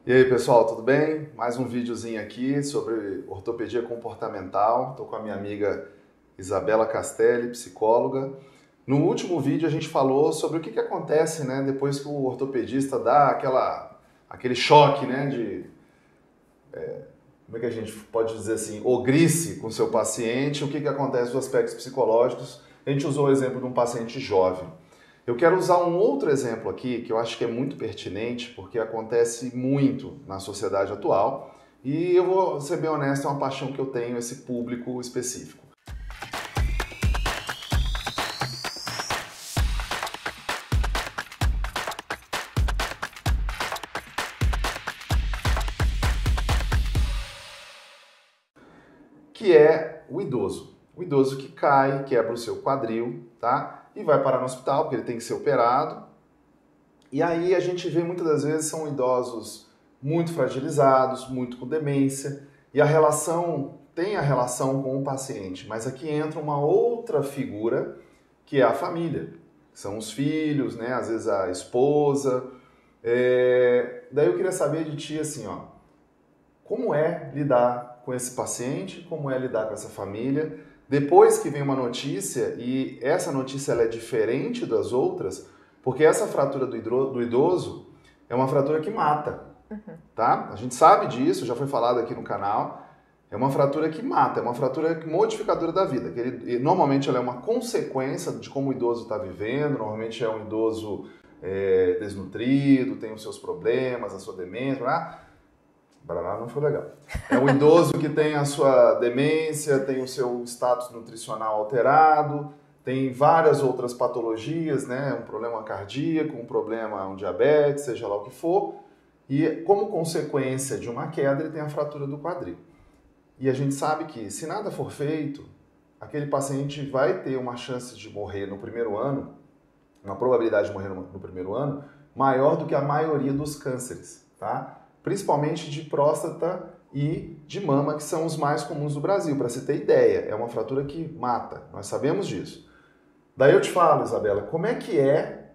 E aí, pessoal, tudo bem? Mais um videozinho aqui sobre ortopedia comportamental. Estou com a minha amiga Isabela Castelli, psicóloga. No último vídeo a gente falou sobre o que acontece, né, depois que o ortopedista dá aquele choque, né, como é que a gente pode dizer assim, ogrice com o seu paciente, o que acontece nos aspectos psicológicos. A gente usou o exemplo de um paciente jovem. Eu quero usar um outro exemplo aqui, que eu acho que é muito pertinente, porque acontece muito na sociedade atual, e eu vou ser bem honesto, é uma paixão que eu tenho, esse público específico. Que é o idoso. O idoso que cai, quebra o seu quadril, tá? E vai parar no hospital, porque ele tem que ser operado. E aí a gente vê muitas das vezes são idosos muito fragilizados, muito com demência, e tem a relação com o paciente, mas aqui entra uma outra figura, que é a família. São os filhos, né? Às vezes a esposa. Daí eu queria saber de ti assim, ó, como é lidar com esse paciente, como é lidar com essa família, depois que vem uma notícia, e essa notícia ela é diferente das outras, porque essa fratura do idoso é uma fratura que mata, tá? A gente sabe disso, já foi falado aqui no canal, é uma fratura que mata, é uma fratura modificadora da vida. Normalmente ela é uma consequência de como o idoso está vivendo, normalmente é um idoso desnutrido, tem os seus problemas, a sua demência, não foi legal. É um idoso que tem a sua demência, tem o seu status nutricional alterado, tem várias outras patologias, né? Um problema cardíaco, um diabetes, seja lá o que for. E como consequência de uma queda, ele tem a fratura do quadril. E a gente sabe que se nada for feito, aquele paciente vai ter uma chance de morrer no primeiro ano, uma probabilidade de morrer no primeiro ano, maior do que a maioria dos cânceres, tá? Principalmente de próstata e de mama, que são os mais comuns do Brasil. Para você ter ideia, é uma fratura que mata, nós sabemos disso. Daí eu te falo, Isabela, como é que é,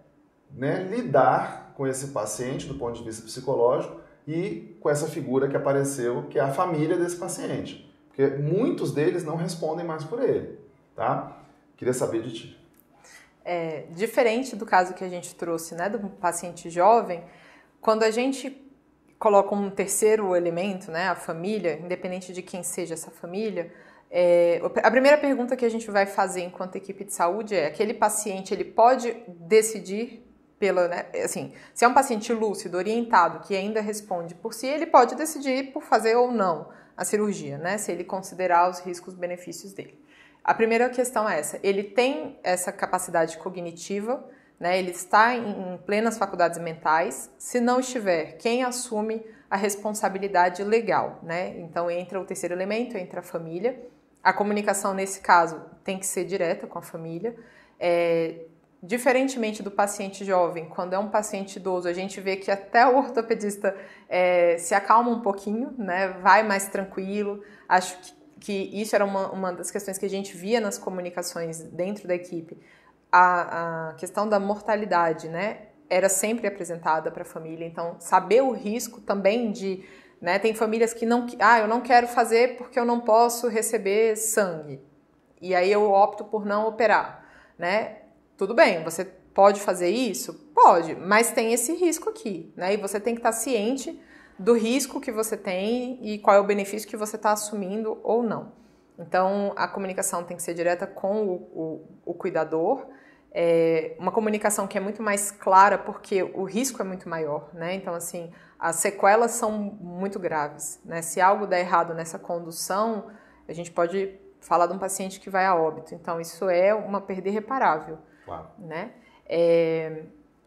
né, lidar com esse paciente do ponto de vista psicológico e com essa figura que apareceu, que é a família desse paciente. Porque muitos deles não respondem mais por ele, tá? Queria saber de ti. Diferente do caso que a gente trouxe, né, do paciente jovem, quando a gente coloca um terceiro elemento, né, a família, independente de quem seja essa família, a primeira pergunta que a gente vai fazer enquanto equipe de saúde é: aquele paciente ele pode decidir né, assim, se é um paciente lúcido, orientado, que ainda responde por si, ele pode decidir por fazer ou não a cirurgia, né, se ele considerar os riscos e benefícios dele. A primeira questão é essa: ele tem essa capacidade cognitiva, né, ele está em plenas faculdades mentais. Se não estiver, quem assume a responsabilidade legal, né? Então entra o terceiro elemento, entra a família. A comunicação nesse caso tem que ser direta com a família. Diferentemente do paciente jovem, quando é um paciente idoso, a gente vê que até o ortopedista se acalma um pouquinho, né? Vai mais tranquilo. Acho que isso era uma das questões que a gente via nas comunicações dentro da equipe. A questão da mortalidade, né, era sempre apresentada para a família. Então, saber o risco também de, né, tem famílias que eu não quero fazer porque eu não posso receber sangue. E aí eu opto por não operar, né? Tudo bem, você pode fazer isso? Pode, mas tem esse risco aqui, né? E você tem que estar ciente do risco que você tem e qual é o benefício que você está assumindo ou não. Então, a comunicação tem que ser direta com o cuidador. Uma comunicação que é muito mais clara, porque o risco é muito maior, né? Então, assim, as sequelas são muito graves, né? Se algo der errado nessa condução, a gente pode falar de um paciente que vai a óbito. Então, isso é uma perda irreparável, claro, né?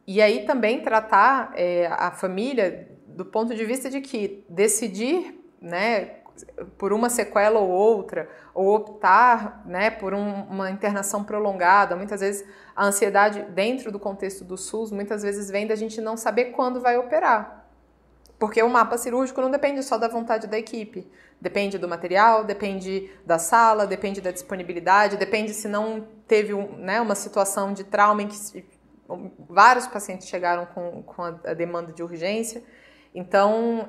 E aí também tratar a família do ponto de vista de que decidir, né, por uma sequela ou outra, ou optar, né, por uma internação prolongada. Muitas vezes a ansiedade dentro do contexto do SUS, muitas vezes vem da gente não saber quando vai operar. Porque o mapa cirúrgico não depende só da vontade da equipe. Depende do material, depende da sala, depende da disponibilidade, depende se não teve uma situação de trauma em que vários pacientes chegaram com a demanda de urgência. Então,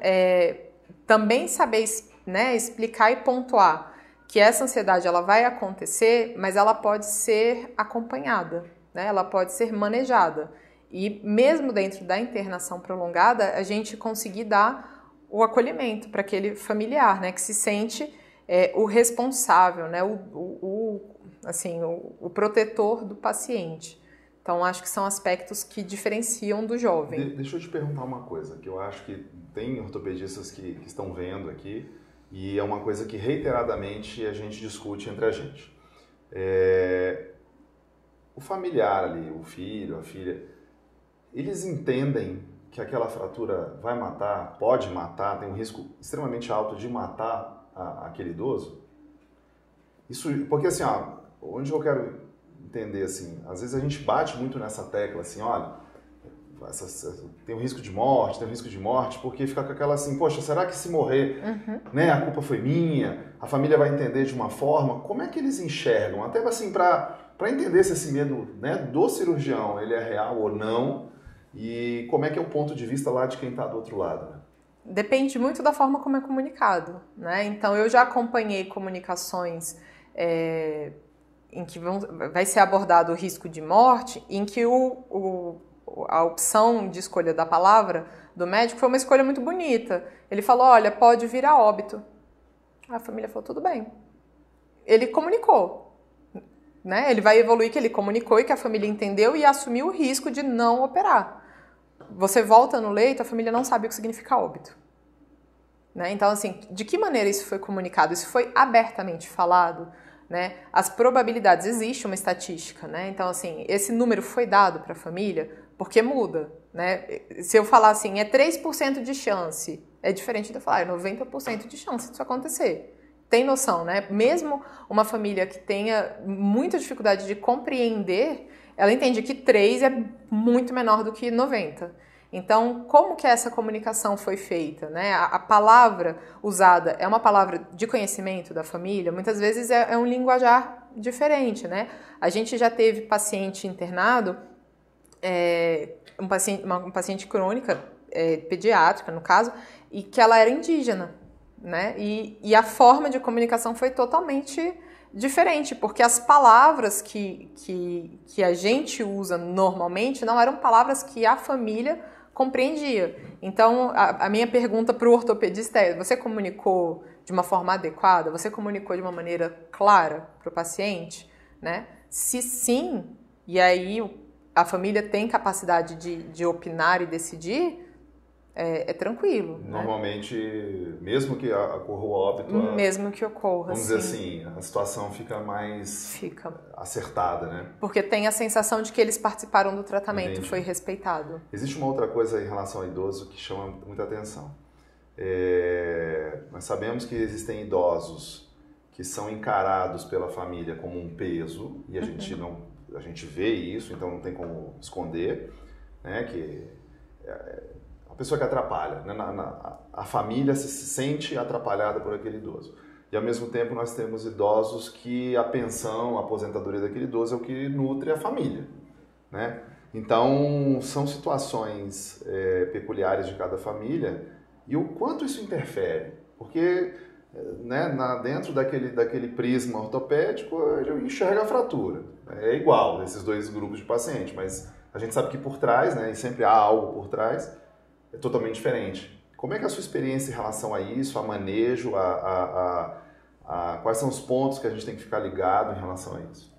também saber, né, explicar e pontuar que essa ansiedade ela vai acontecer, mas ela pode ser acompanhada, né? Ela pode ser manejada. E mesmo dentro da internação prolongada, a gente conseguir dar o acolhimento para aquele familiar, né, que se sente o responsável, né, o protetor do paciente. Então, acho que são aspectos que diferenciam do jovem. Deixa eu te perguntar uma coisa, que eu acho que tem ortopedistas que estão vendo aqui, e é uma coisa que reiteradamente a gente discute entre a gente. O familiar ali, o filho, a filha, eles entendem que aquela fratura vai matar, pode matar, tem um risco extremamente alto de matar aquele idoso? Isso, porque assim, onde eu quero entender, assim, às vezes a gente bate muito nessa tecla, assim, olha, tem um risco de morte, porque fica com aquela assim, poxa, será que se morrer, né, a culpa foi minha, a família vai entender de uma forma? Como é que eles enxergam? Até assim, para entender se esse medo, né, do cirurgião, ele é real ou não, e como é que é o ponto de vista lá de quem está do outro lado, né? Depende muito da forma como é comunicado, né? Então, eu já acompanhei comunicações em que vai ser abordado o risco de morte, em que a opção de escolha da palavra do médico foi uma escolha muito bonita. Ele falou, olha, pode vir a óbito. A família falou, tudo bem. Ele comunicou, né? Ele vai evoluir que ele comunicou e que a família entendeu e assumiu o risco de não operar. Você volta no leito, a família não sabe o que significa óbito. Né? Então, assim, de que maneira isso foi comunicado? Isso foi abertamente falado? Né? As probabilidades, existe uma estatística, né? Então, assim, esse número foi dado para a família porque muda, né? Se eu falar assim, é 3% de chance, é diferente de eu falar, é 90% de chance disso acontecer. Tem noção, né? Mesmo uma família que tenha muita dificuldade de compreender, ela entende que 3 é muito menor do que 90. Então, como que essa comunicação foi feita, né? A palavra usada é uma palavra de conhecimento da família, muitas vezes é um linguajar diferente, né? A gente já teve paciente internado, uma paciente crônica, pediátrica no caso, e que ela era indígena, né? E a forma de comunicação foi totalmente diferente, porque as palavras que a gente usa normalmente não eram palavras que a família compreendia. Então, a minha pergunta para o ortopedista é, você comunicou de uma forma adequada? Você comunicou de uma maneira clara para o paciente? Né? Se sim, e aí a família tem capacidade de opinar e decidir, é tranquilo. Normalmente, né? Mesmo que ocorra o óbito... Mesmo que ocorra, vamos dizer assim, a situação fica mais acertada, né? Porque tem a sensação de que eles participaram do tratamento, entendi, foi respeitado. Existe uma outra coisa em relação ao idoso que chama muita atenção. Nós sabemos que existem idosos que são encarados pela família como um peso, e a gente vê isso, então não tem como esconder, né? Que a pessoa que atrapalha, né? A família se sente atrapalhada por aquele idoso. E ao mesmo tempo nós temos idosos que a pensão, a aposentadoria daquele idoso é o que nutre a família, né? Então são situações peculiares de cada família e o quanto isso interfere, porque, né, dentro daquele prisma ortopédico ele enxerga a fratura, é igual esses dois grupos de pacientes, mas a gente sabe que por trás, né, e sempre há algo por trás, é totalmente diferente. Como é que é a sua experiência em relação a isso, a manejo, quais são os pontos que a gente tem que ficar ligado em relação a isso?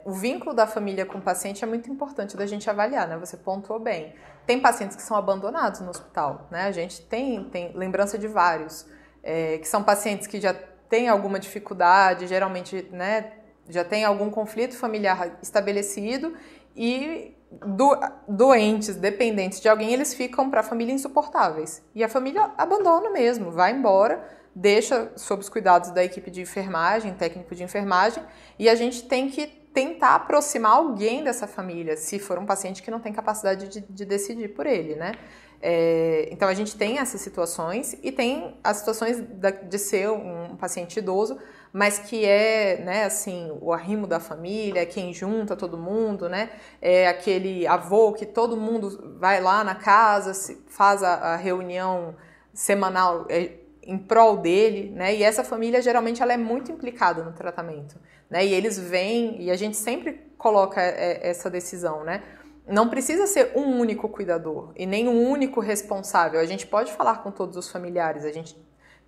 O vínculo da família com o paciente é muito importante da gente avaliar, né? Você pontuou bem. Tem pacientes que são abandonados no hospital, né? A gente tem lembrança de vários, que são pacientes que já têm alguma dificuldade, geralmente, né, já tem algum conflito familiar estabelecido e doentes, dependentes de alguém, eles ficam para a família insuportáveis. E a família abandona mesmo, vai embora, deixa sob os cuidados da equipe de enfermagem, técnico de enfermagem, e a gente tem que tentar aproximar alguém dessa família, se for um paciente que não tem capacidade de decidir por ele, né? Então a gente tem essas situações e tem as situações de ser um paciente idoso, mas que é, né, assim, o arrimo da família, é quem junta todo mundo, né? É aquele avô que todo mundo vai lá na casa, faz a reunião semanal em prol dele, né? E essa família geralmente ela é muito implicada no tratamento, né? E eles vêm, e a gente sempre coloca essa decisão, né? Não precisa ser um único cuidador e nem um único responsável. A gente pode falar com todos os familiares, a gente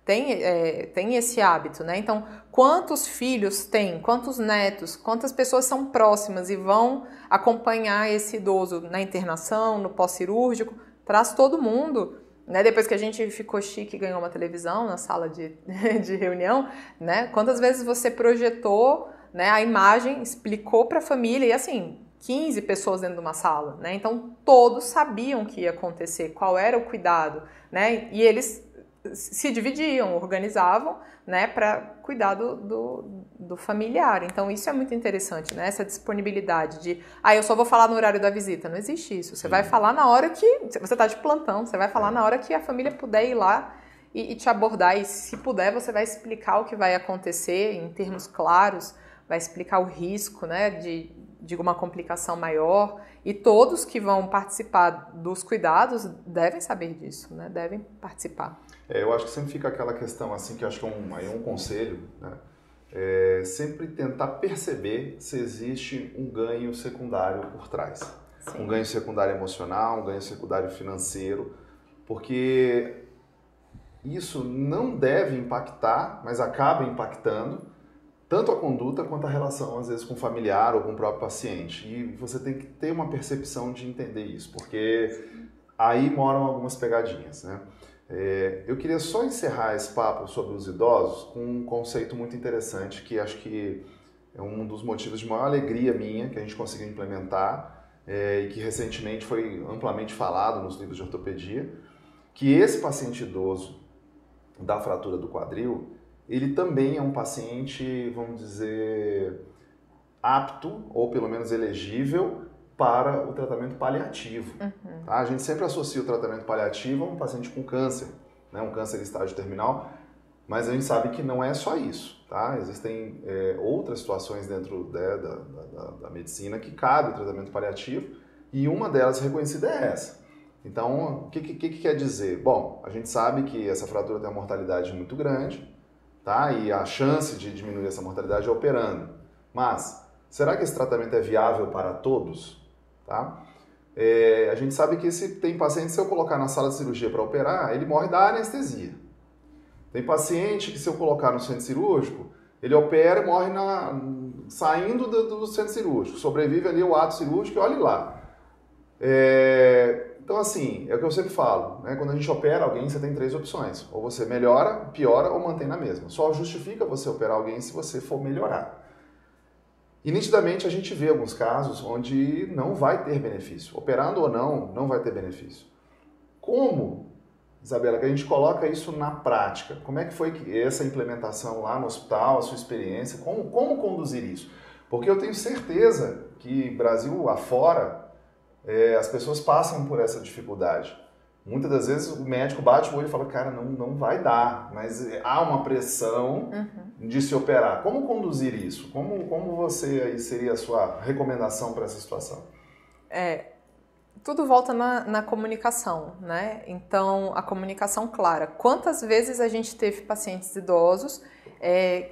tem esse hábito, né? Então, quantos filhos tem, quantos netos, quantas pessoas são próximas e vão acompanhar esse idoso na internação, no pós-cirúrgico, traz todo mundo, né? Depois que a gente ficou chique e ganhou uma televisão na sala de reunião, né? Quantas vezes você projetou, né, a imagem, explicou para a família e assim, 15 pessoas dentro de uma sala, né? Então, todos sabiam o que ia acontecer, qual era o cuidado, né? E eles se dividiam, organizavam, né, para cuidar do familiar. Então, isso é muito interessante, né? Essa disponibilidade de, eu só vou falar no horário da visita. Não existe isso. Você vai falar na hora que você está de plantão, você vai falar na hora que a família puder ir lá e te abordar. E se puder, você vai explicar o que vai acontecer em termos claros, vai explicar o risco, né, de uma complicação maior, e todos que vão participar dos cuidados devem saber disso, né? Devem participar. Eu acho que sempre fica aquela questão assim, que eu acho que é um conselho, né? Sempre tentar perceber se existe um ganho secundário por trás. Sim. Um ganho secundário emocional, um ganho secundário financeiro, porque isso não deve impactar, mas acaba impactando tanto a conduta quanto a relação, às vezes, com o familiar ou com o próprio paciente. E você tem que ter uma percepção de entender isso, porque aí moram algumas pegadinhas, né? Eu queria só encerrar esse papo sobre os idosos com um conceito muito interessante, que acho que é um dos motivos de maior alegria minha, que a gente conseguiu implementar, e que recentemente foi amplamente falado nos livros de ortopedia, que esse paciente idoso da fratura do quadril, ele também é um paciente, vamos dizer, apto, ou pelo menos elegível, para o tratamento paliativo. Uhum. Tá? A gente sempre associa o tratamento paliativo a um paciente com câncer, né? Um câncer em estágio terminal, mas a gente sabe que não é só isso. Tá? Existem outras situações dentro da medicina que cabe o tratamento paliativo, e uma delas reconhecida é essa. Então, o que quer dizer? Bom, a gente sabe que essa fratura tem uma mortalidade muito grande, tá? E a chance de diminuir essa mortalidade é operando. Mas, será que esse tratamento é viável para todos? Tá? A gente sabe que tem paciente, se eu colocar na sala de cirurgia para operar, ele morre da anestesia. Tem paciente que, se eu colocar no centro cirúrgico, ele opera e morre saindo do centro cirúrgico. Sobrevive ali o ato cirúrgico e olhe lá. Então, assim, é o que eu sempre falo, né? Quando a gente opera alguém, você tem 3 opções. Ou você melhora, piora ou mantém na mesma. Só justifica você operar alguém se você for melhorar. E, nitidamente, a gente vê alguns casos onde não vai ter benefício. Operando ou não vai ter benefício. Como, Isabela, que a gente coloca isso na prática? Como é que foi essa implementação lá no hospital, a sua experiência? Como conduzir isso? Porque eu tenho certeza que Brasil afora, as pessoas passam por essa dificuldade. Muitas das vezes o médico bate o olho e fala, cara, não vai dar, mas há uma pressão de se operar. Como conduzir isso? Como você aí seria a sua recomendação para essa situação? Tudo volta na comunicação, né? Então, a comunicação clara. Quantas vezes a gente teve pacientes idosos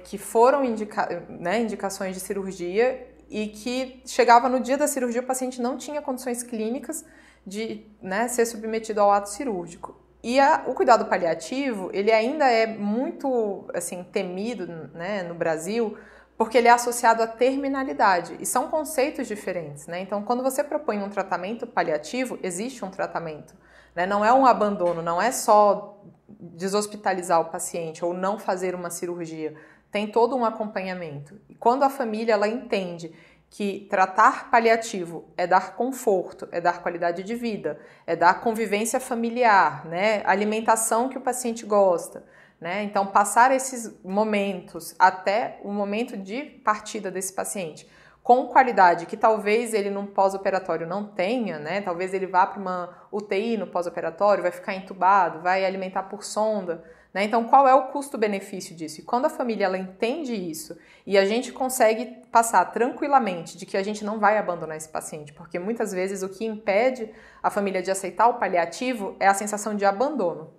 que foram indicações de cirurgia e que chegava no dia da cirurgia, o paciente não tinha condições clínicas de, né, ser submetido ao ato cirúrgico. E o cuidado paliativo, ele ainda é muito assim, temido, né, no Brasil, porque ele é associado à terminalidade, e são conceitos diferentes, né? Então, quando você propõe um tratamento paliativo, existe um tratamento, né? Não é um abandono, não é só deshospitalizar o paciente ou não fazer uma cirurgia, tem todo um acompanhamento. E quando a família ela entende que tratar paliativo é dar conforto, é dar qualidade de vida, é dar convivência familiar, né? Alimentação que o paciente gosta, né? Então, passar esses momentos até o momento de partida desse paciente com qualidade, que talvez ele no pós-operatório não tenha, né? Talvez ele vá para uma UTI no pós-operatório, vai ficar entubado, vai alimentar por sonda, né? Então, qual é o custo-benefício disso? E quando a família ela entende isso e a gente consegue passar tranquilamente de que a gente não vai abandonar esse paciente, porque muitas vezes o que impede a família de aceitar o paliativo é a sensação de abandono.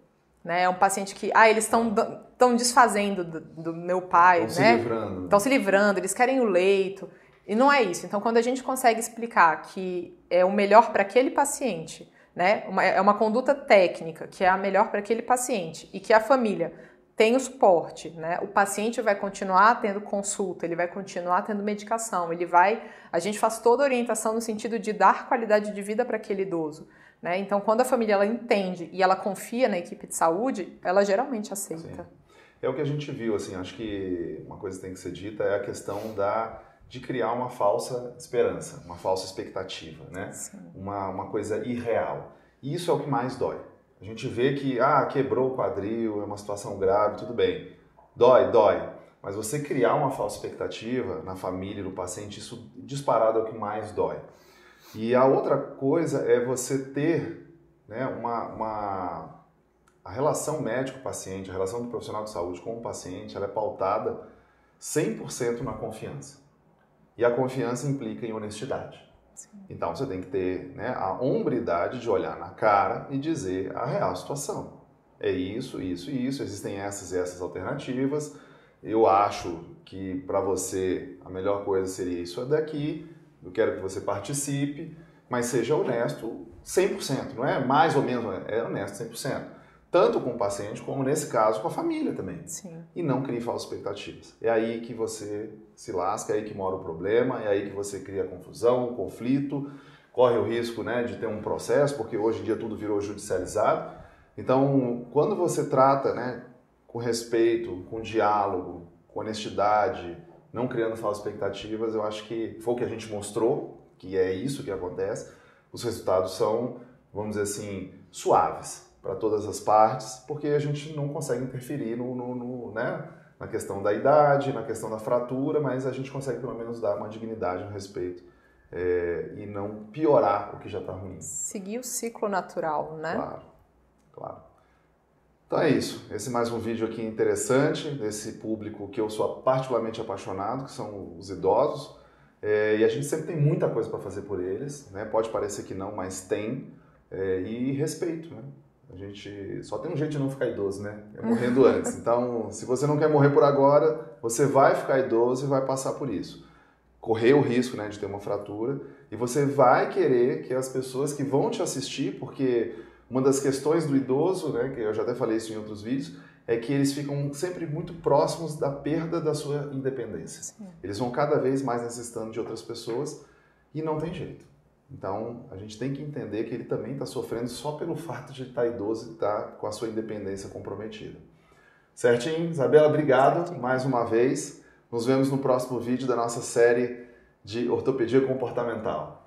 Né? É um paciente que, eles estão desfazendo do meu pai, né? Estão se livrando. Estão se livrando, eles querem o leito. E não é isso. Então, quando a gente consegue explicar que é o melhor para aquele paciente, né? É uma conduta técnica que é a melhor para aquele paciente e que a família tem o suporte, né? O paciente vai continuar tendo consulta, ele vai continuar tendo medicação, a gente faz toda a orientação no sentido de dar qualidade de vida para aquele idoso, né? Então, quando a família ela entende e ela confia na equipe de saúde, ela geralmente aceita. Sim. É o que a gente viu, assim, acho que uma coisa que tem que ser dita é a questão de criar uma falsa esperança, uma falsa expectativa, né? Uma coisa irreal. E isso é o que mais dói. A gente vê que, quebrou o quadril, é uma situação grave, tudo bem. Dói. Mas você criar uma falsa expectativa na família e no paciente, isso disparado é o que mais dói. E a outra coisa é você ter, né, a relação médico-paciente, a relação do profissional de saúde com o paciente, ela é pautada 100% na confiança. E a confiança implica em honestidade. Sim. Então você tem que ter, né, a hombridade de olhar na cara e dizer a real situação. É isso, existem essas e essas alternativas. Eu acho que para você a melhor coisa seria isso daqui. Eu quero que você participe, mas seja honesto 100%, não é mais ou menos, é honesto 100%. Tanto com o paciente, como nesse caso com a família também. Sim. E não crie falsas expectativas. É aí que você se lasca, é aí que mora o problema, é aí que você cria confusão, conflito, corre o risco, né, de ter um processo, porque hoje em dia tudo virou judicializado. Então, quando você trata, né, com respeito, com diálogo, com honestidade, não criando falsas expectativas, eu acho que foi o que a gente mostrou, que é isso que acontece. Os resultados são, vamos dizer assim, suaves para todas as partes, porque a gente não consegue interferir né, na questão da idade, na questão da fratura, mas a gente consegue pelo menos dar uma dignidade, um respeito e não piorar o que já está ruim. Seguir o ciclo natural, né? Claro. Então é isso. Esse é mais um vídeo aqui interessante desse público que eu sou particularmente apaixonado, que são os idosos. E a gente sempre tem muita coisa para fazer por eles, né? Pode parecer que não, mas tem. E respeito, né? A gente só tem um jeito de não ficar idoso, né? É morrendo antes. Então, se você não quer morrer por agora, você vai ficar idoso e vai passar por isso. Correr o risco, né, de ter uma fratura. E você vai querer que as pessoas que vão te assistir, porque uma das questões do idoso, né, que eu já até falei isso em outros vídeos, é que eles ficam sempre muito próximos da perda da sua independência. Sim. Eles vão cada vez mais necessitando de outras pessoas e não tem jeito. Então, a gente tem que entender que ele também está sofrendo só pelo fato de estar idoso e estar com a sua independência comprometida. Certinho? Isabela, obrigado mais uma vez. Nos vemos no próximo vídeo da nossa série de ortopedia comportamental.